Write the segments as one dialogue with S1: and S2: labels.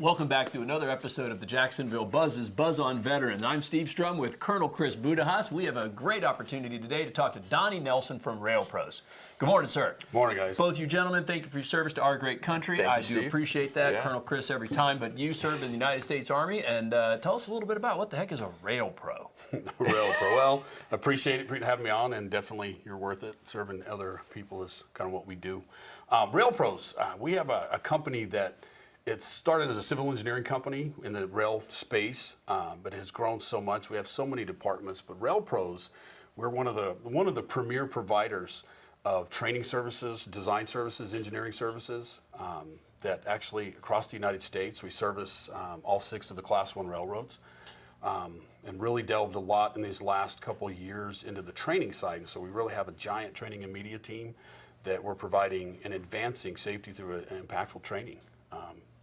S1: Welcome back to another episode of the Jacksonville Buzz's Buzz on Veteran. I'm Steve Strum with Colonel Chris Budihas. We have a great opportunity today to talk to Donny Nelson from RailPros. Good morning, sir.
S2: Morning, guys.
S1: Both you gentlemen, thank you for your service to our great country.
S3: Thank you,
S1: I do
S3: Steve.
S1: appreciate that,
S3: Yeah.
S1: Colonel Chris, every time. But you served in the United States Army, and tell us a little bit about what the heck is a RailPro?
S2: RailPro. Well, appreciate it for having me on, and definitely you're worth it. Serving other people is kind of what we do. RailPros, we have a company that it started as a civil engineering company in the rail space, but has grown so much. We have so many departments, but RailPros, we're one of the premier providers of training services, design services, engineering services that actually across the United States. We service all 6 of the Class 1 railroads. And really delved a lot in these last couple of years into the training side. And so we really have a giant training and media team that we're providing and advancing safety through an impactful training.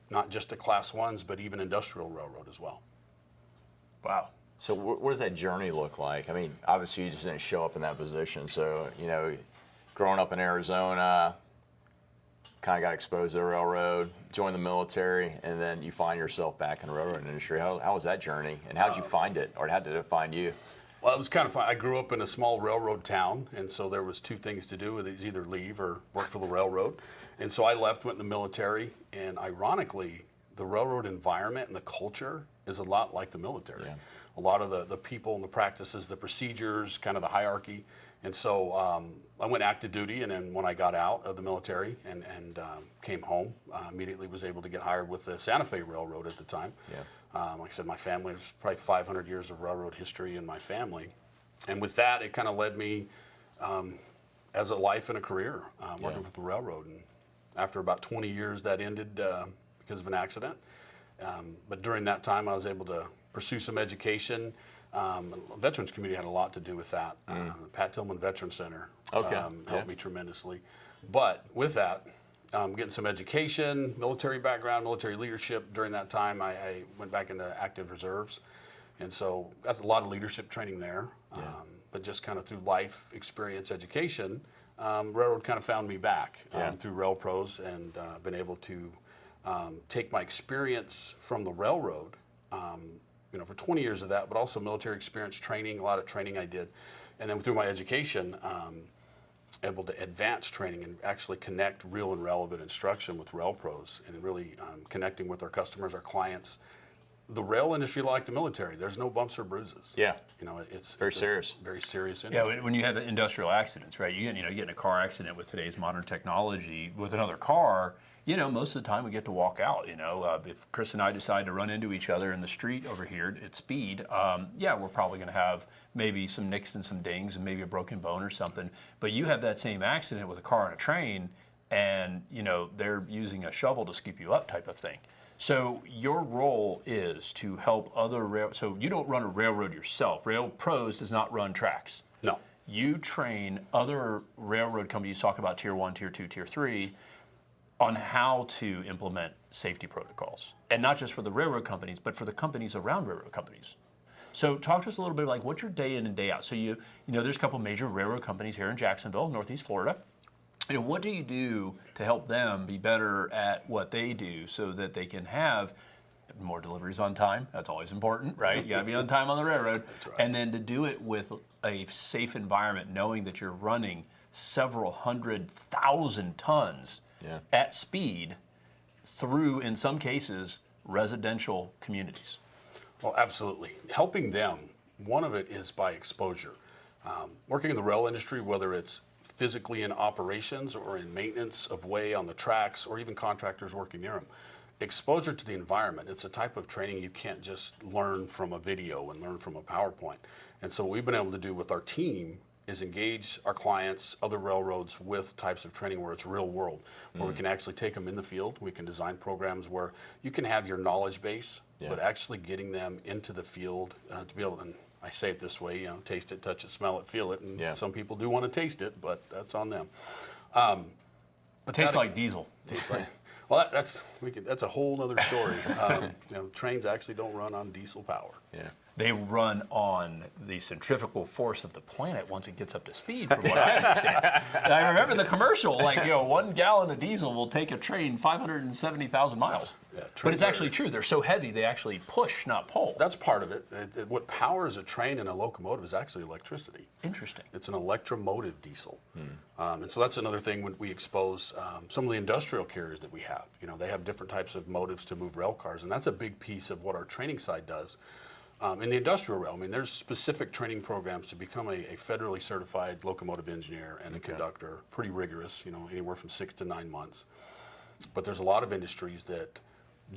S2: Not just to Class 1s, but even industrial railroad as well.
S1: Wow.
S3: So what does that journey look like? I mean, obviously you just didn't show up in that position. So, you know, growing up in Arizona, kind of got exposed to the railroad, joined the military, and then you find yourself back in the railroad industry. How was that journey, and how did you find it, or how did it find you?
S2: Well, it was kind of fun. I grew up in a small railroad town, and so there was 2 things to do. It was either leave or work for the railroad. And so I left, went in the military, and ironically, the railroad environment and the culture is a lot like the military.
S3: Yeah.
S2: A lot of the people and the practices, the procedures, kind of the hierarchy. And so I went active duty, and then when I got out of the military and came home, immediately was able to get hired with the Santa Fe Railroad at the time.
S3: Yeah.
S2: Like I said, my family was probably 500 years of railroad history in my family. And with that, it kind of led me as a life and a career working with the railroad. And after about 20 years, that ended because of an accident. But during that time, I was able to pursue some education. The veterans community had a lot to do with that. Pat Tillman Veterans Center helped me tremendously. But with that, getting some education, military background, military leadership. During that time, I went back into active reserves. And so got a lot of leadership training there. But just kind of through life experience education, railroad kind of found me back through RailPros, and been able to take my experience from the railroad, for 20 years of that, but also military experience training, a lot of training I did. And then through my education, able to advance training and actually connect real and relevant instruction with RailPros, and really connecting with our customers, our clients. The rail industry, like the military, there's no bumps or bruises.
S3: Yeah.
S2: It's
S3: very serious.
S2: Very serious industry.
S1: Yeah, when you have industrial accidents, right? You get in a car accident with today's modern technology with another car. Most of the time we get to walk out. If Chris and I decide to run into each other in the street over here at speed, we're probably going to have maybe some nicks and some dings and maybe a broken bone or something. But you have that same accident with a car and a train, and they're using a shovel to scoop you up, type of thing. So your role is to help other so you don't run a railroad yourself. RailPros does not run tracks.
S2: No.
S1: You train other railroad companies, talk about Tier 1, Tier 2, Tier 3, on how to implement safety protocols. And not just for the railroad companies, but for the companies around railroad companies. So talk to us a little bit like what's your day in and day out. So there's a couple major railroad companies here in Jacksonville, Northeast Florida. What do you do to help them be better at what they do so that they can have more deliveries on time? That's always important, right? You got to be on time on the railroad.
S2: That's right.
S1: And then to do it with a safe environment, knowing that you're running several 100,000 tons at speed through, in some cases, residential communities.
S2: Well, absolutely. Helping them, one of it is by exposure. Working in the rail industry, whether it's physically in operations or in maintenance of way on the tracks, or even contractors working near them. Exposure to the environment, it's a type of training you can't just learn from a video and learn from a PowerPoint. And so what we've been able to do with our team is engage our clients, other railroads, with types of training where it's real world, where we can actually take them in the field. We can design programs where you can have your knowledge base, but actually getting them into the field to be able to, I say it this way, taste it, touch it, smell it, feel it, and some people do want to taste it, but that's on them.
S1: But tastes like diesel.
S2: Tastes like, well, that's a whole other story. Trains actually don't run on diesel power.
S3: Yeah.
S1: They run on the centrifugal force of the planet once it gets up to speed, from what I understand. And I remember the commercial, 1 gallon of diesel will take a train 570,000 miles.
S2: Yeah,
S1: But
S2: trains
S1: it's actually true. They're so heavy, they actually push, not pull.
S2: That's part of it. What powers a train and a locomotive is actually electricity.
S1: Interesting.
S2: It's an electromotive diesel. And so that's another thing when we expose some of the industrial carriers that we have. You know, they have different types of motives to move rail cars, and that's a big piece of what our training side does. In the industrial realm, I mean, there's specific training programs to become a federally certified locomotive engineer and a conductor, pretty rigorous, you know, anywhere from 6 to 9 months. But there's a lot of industries that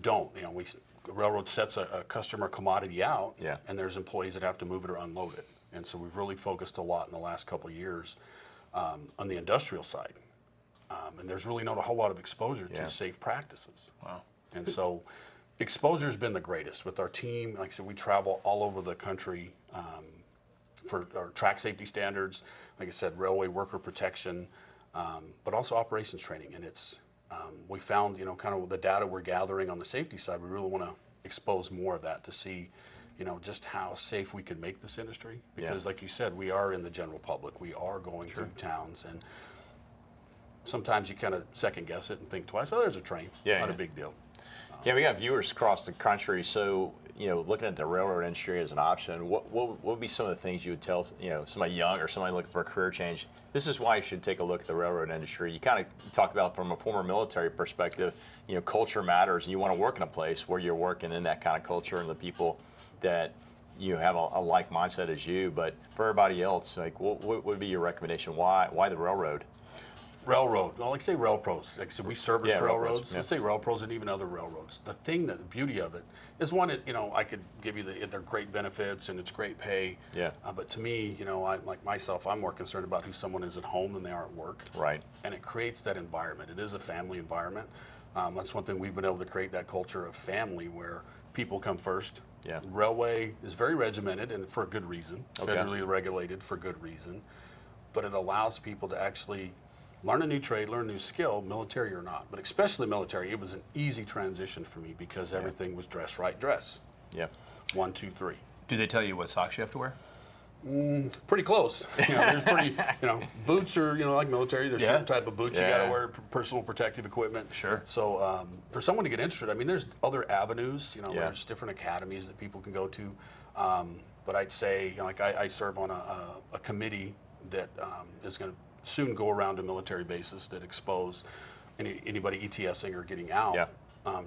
S2: don't. You know, railroad sets a customer commodity out, and there's employees that have to move it or unload it. And so we've really focused a lot in the last couple of years on the industrial side. And there's really not a whole lot of exposure to safe practices.
S1: Wow.
S2: And so exposure's been the greatest. With our team, like I said, we travel all over the country for our track safety standards, like I said, railway worker protection, but also operations training. And it's we found, you know, kind of the data we're gathering on the safety side, we really want to expose more of that to see, you know, just how safe we could make this industry. Because like you said, we are in the general public. We are going through towns, and sometimes you kind of second guess it and think twice. Oh, there's a train. Not a big deal.
S3: Yeah, we got viewers across the country. So, you know, looking at the railroad industry as an option, what would be some of the things you would tell, you know, somebody young or somebody looking for a career change? This is why you should take a look at the railroad industry. You kind of talk about from a former military perspective, you know, culture matters, and you want to work in a place where you're working in that kind of culture and the people that you have a like mindset as you. But for everybody else, like, what would be your recommendation? Why the railroad?
S2: Railroad. Well, like say RailPros. Like I said, we service railroads.
S3: RailPros,
S2: Let's say RailPros and even other railroads. The thing, the beauty of it is, one, you know, I could give you they're great benefits and it's great pay. But to me, you know, like myself, I'm more concerned about who someone is at home than they are at work.
S3: Right.
S2: And it creates that environment. It is a family environment. That's one thing we've been able to create, that culture of family where people come first. Railway is very regimented and for a good reason. Federally regulated for good reason. But it allows people to actually learn a new trade, learn a new skill, military or not. But especially military, it was an easy transition for me because everything was dress right, dress. 1, 2, 3.
S1: Do they tell you what socks you have to wear?
S2: Pretty close. You know, there's pretty, you know, boots are, you know, like military, there's certain type of boots you got to wear, personal protective equipment. So for someone to get interested, I mean, there's other avenues, you know, there's different academies that people can go to. But I'd say, you know, like I serve on a committee that is going to soon go around to military bases that expose anybody ETSing or getting out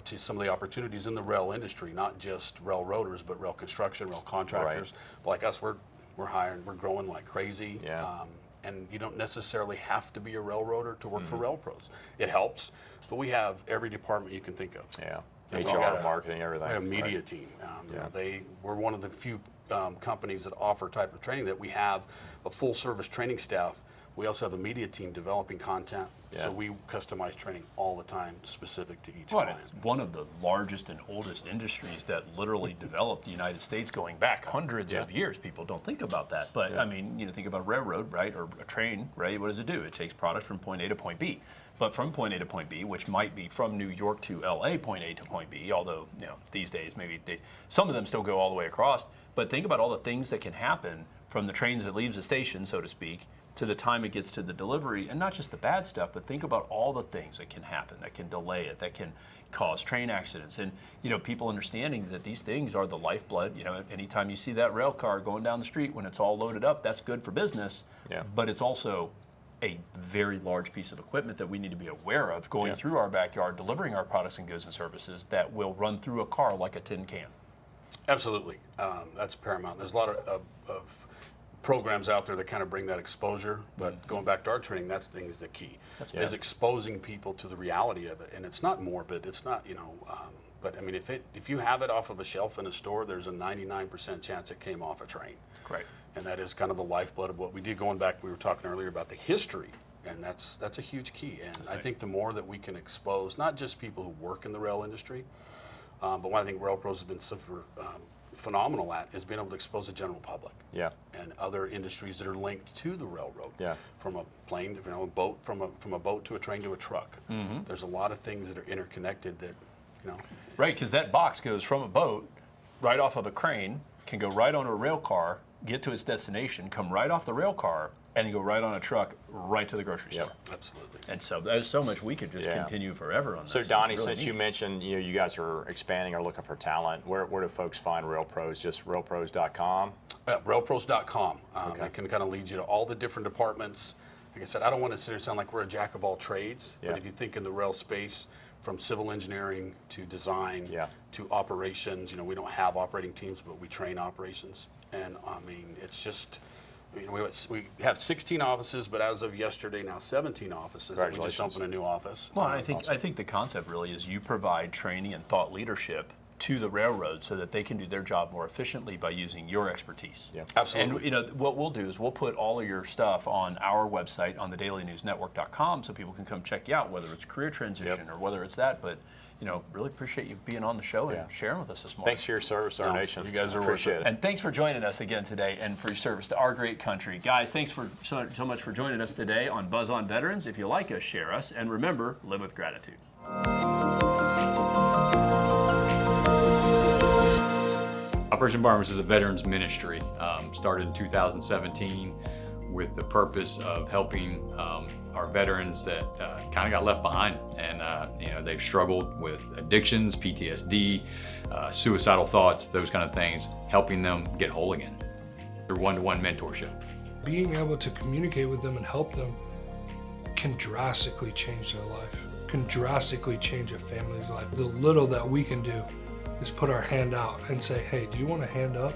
S2: to some of the opportunities in the rail industry, not just railroaders, but rail construction, rail contractors. But like us, we're hiring, we're growing like crazy. And you don't necessarily have to be a railroader to work for RailPros. It helps, but we have every department you can think of.
S3: HR, marketing, everything.
S2: We have a media team. You know, we're one of the few companies that offer type of training that we have a full service training staff. We also have a media team developing content, so we customize training all the time specific to each client.
S1: It's one of the largest and oldest industries that literally developed the United States going back hundreds of years. People don't think about that, but I mean, you know, think about a railroad, right, or a train, right? What does it do? It takes product from point A to point B. But from point A to point B, which might be from New York to LA, point A to point B, although, you know, these days maybe some of them still go all the way across. But think about all the things that can happen from the trains that leaves the station, so to speak, to the time it gets to the delivery, and not just the bad stuff, but think about all the things that can happen, that can delay it, that can cause train accidents. And, you know, people understanding that these things are the lifeblood. You know, anytime you see that rail car going down the street when it's all loaded up, that's good for business, but it's also a very large piece of equipment that we need to be aware of going through our backyard, delivering our products and goods and services that will run through a car like a tin can.
S2: Absolutely. That's paramount. There's a lot of programs out there that kind of bring that exposure, but going back to our training, that's the thing is the key, is exposing people to the reality of it. And it's not morbid, it's not, you know, but I mean, if you have it off of a shelf in a store, there's a 99% chance it came off a train.
S1: Right.
S2: And that is kind of the lifeblood of what we did. Going back, we were talking earlier about the history, and that's a huge key. And I think the more that we can expose, not just people who work in the rail industry, but one I think RailPros has been super phenomenal at is being able to expose the general public. And other industries that are linked to the railroad. From a plane, you know, a boat, from a boat to a train to a truck. There's a lot of things that are interconnected that, you know.
S1: Right, because that box goes from a boat right off of a crane, can go right on a rail car, get to its destination, come right off the rail car, and go right on a truck right to the grocery store.
S2: Absolutely.
S1: And so there's so much we could just
S3: Yeah.
S1: continue forever on this.
S3: So
S1: It's
S3: Donny,
S1: really
S3: since
S1: neat.
S3: you mentioned you guys are expanding or looking for talent, where do folks find RailPros? Just RailPros.com?
S2: RailPros.com. It can kind of lead you to all the different departments. Like I said, I don't want to sit here and sound like we're a jack of all trades,
S3: Yeah.
S2: but if you think in the rail space, from civil engineering to design
S3: Yeah.
S2: to operations, we don't have operating teams, but we train operations. And I mean, it's just, we have 16 offices, but as of yesterday, now 17 offices. We just
S3: Congratulations.
S2: opened a new office.
S1: Well, I think the concept really is you provide training and thought leadership to the railroad so that they can do their job more efficiently by using your expertise.
S3: Yeah.
S2: Absolutely.
S1: And what we'll do is we'll put all of your stuff on our website on thedailynewsnetwork.com so people can come check you out, whether it's career transition or whether it's that. But really appreciate you being on the show and sharing with us this morning.
S3: Thanks for your service to our nation.
S2: you guys are worth
S3: Appreciate
S2: it.
S3: it.
S1: And thanks for joining us again today and for your service to our great country. Guys, thanks for so much for joining us today on Buzz on Veterans. If you like us, share us. And remember, live with gratitude.
S4: Operation Barnabas is a veterans ministry, started in 2017 with the purpose of helping our veterans that kind of got left behind, and they've struggled with addictions, PTSD, suicidal thoughts, those kind of things, helping them get whole again through one-to-one mentorship.
S5: Being able to communicate with them and help them can drastically change their life, can drastically change a family's life. The little that we can do is put our hand out and say, hey, do you want a hand up?